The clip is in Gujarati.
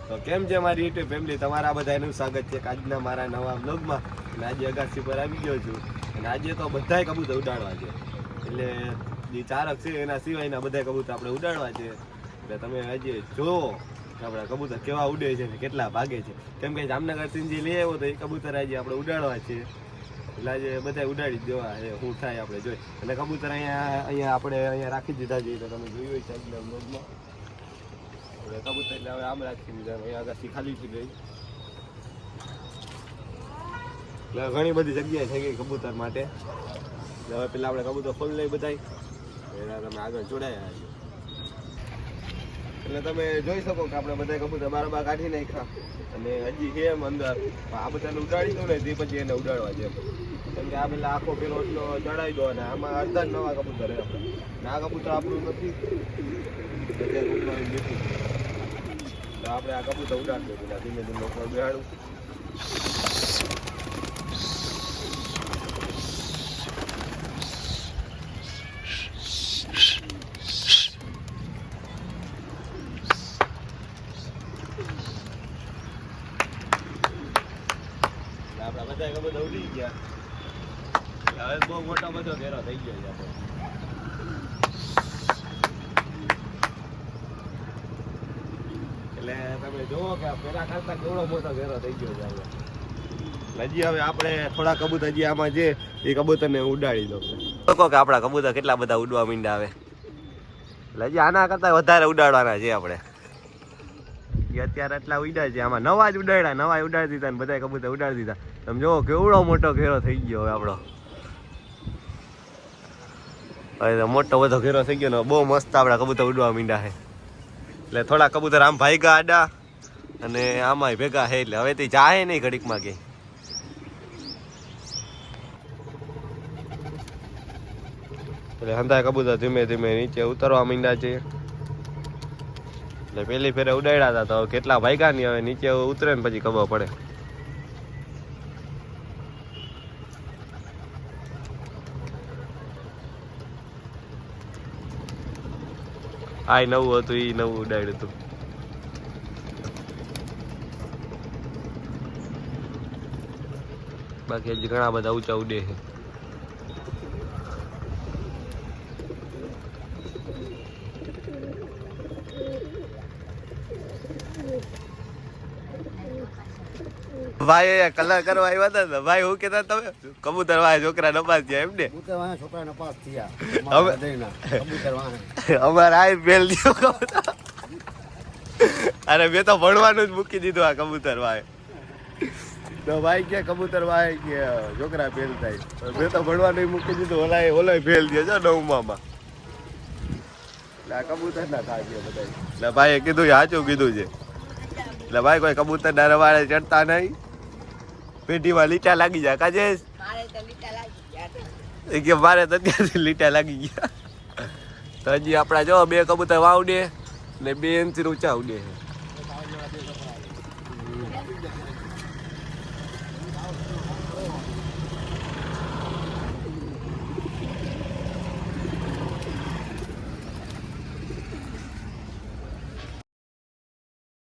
તો કેમ છે મારી યુટ્યુબ ફેમિલી, તમારા બધાનું સ્વાગત છે આજના મારા નવા બ્લોગમાં. અને આજે અગાસી પર આવી ગયો છું અને આજે તો બધાય કબૂતર ઉડાડવા છે. એટલે જે ચારક છે એના સિવાયના બધા કબૂતર આપણે ઉડાડવા છે. એટલે તમે આજે જુઓ આપણા કબૂતર કેવા ઉડે છે ને કેટલા ભાગે છે. કેમ કે જામનગર સિંજી લઈ આવ્યો તો એ કબૂતર આજે આપણે ઉડાડવા છે. એટલે આજે બધા ઉડાડી દેવા એ શું થાય આપણે જોઈ. એટલે કબૂતર અહીંયા આપણે અહીંયા રાખી દીધા છે. તો તમે જોયું છે આજના બ્લોગમાં કબૂતર. એટલે હવે આમ રાખી દીધા, અહીંયા અગાસી ખાલી થઈ ગઈ. એટલે ઘણી બધી જગ્યાએ થઈ ગઈ કબૂતર માટે. એટલે હવે પેલા આપણે કબૂતર ખોલી લઈ બધાય, એના તમે આગળ જોડાયા છો. એટલે તમે જોઈ શકો કે આપણે બધા કબૂતર બારોબાર કાઢી નાખ્યા અને હજી છે એમ અંદર. આ બધાને ઉડાડી દો ને તે પછી એને ઉડાડવા છે. કેમ કે આ પેલા આખો પેલો એટલો ચડાવી દો અને આમાં અડધા જ નવા કબૂતર છે. આ કબૂતર આપણું નથી, તો આપણે આ કબૂતર ઉડાડી દો પેલા ધીમે ધીમે ઉપર બેહાડું. આપડા બધા કબૂતર ઉડી ગયા. હવે બહુ મોટો બધો ઘેરો થઈ ગયો છે આપણે. એટલે તમે જોવો કે પેલા કરતા કેવડો મોટો ઘેરો થઈ ગયો છે આપણે. હજી હવે આપણે થોડા કબૂતર હજી આમાં છે એ કબૂતરને ઉડાડી દો. લોકો કે આપણા કબૂતર કેટલા બધા ઉડવા માંડ્યા આવે. એટલે હજી આના કરતા વધારે ઉડાડવાના છે આપણે. અત્યારે એટલા ઉડાડે છે, આમાં નવા જ ઉડાડ્યા, નવા ઉડાડી દીધા ને બધા કબૂતર ઉડાડી દીધા. તમે જોવો કેવડો મોટો ઘેરો થઈ ગયો હવે આપણો. હવે મોટો બધો ઘેરો થઈ ગયો ને બહુ મસ્ત આપણા કબૂતર ઉડવા માંડ્યા છે. એટલે થોડા કબૂતર આમ ભાગ્યા આડા અને આમાં ભેગા છે. એટલે હવે તે જાહે નહીં ઘડીકમાં કે. એટલે હંધા કબૂતર ધીમે ધીમે નીચે ઉતરવા માંડ્યા છે. એટલે પેલી ફેરે ઉડાડ્યા હતા તો કેટલા ભાગ્યા નહીં, હવે નીચે ઉતરે ને પછી ખબર પડે. આ નવું હતું, એ નવું ઉડાડ્યું હતું. બાકી હજી ઘણા બધા ઊંચા ઉડે છે. ભાઈ કલર કરવા આવ્યા હતા ને ભાઈ, હું કેતા તમે કબૂતર વાય છોકરા નપાસ થયા એમ ને? છોકરા નપાસ થયા અમારે આ બેલ દીધો કબૂતર. અરે મેં તો ભણવાનું જ મૂકી દીધું આ કબૂતર વાય. તો ભાઈ કે કબૂતર વાય કે છોકરા ફેલ થાય, મેં તો ભણવાનું મૂકી દીધું. ઓલાય ફેલ થયો છે 9માં. એટલે આ કબૂતર ના થાય બધા. એટલે ભાઈએ કીધું સાચું કીધું છે. એટલે ભાઈ કોઈ કબૂતર ના રવાડે ચડતા નહીં, પેઢીમાં લીટા લાગી જાય. કાજે કે મારે તો અત્યારથી લીટા લાગી ગયા. તો હજી આપણા જો 2 કબૂતર વાવડે ને 2 ઇંચ ઊંચા ઉડે છે.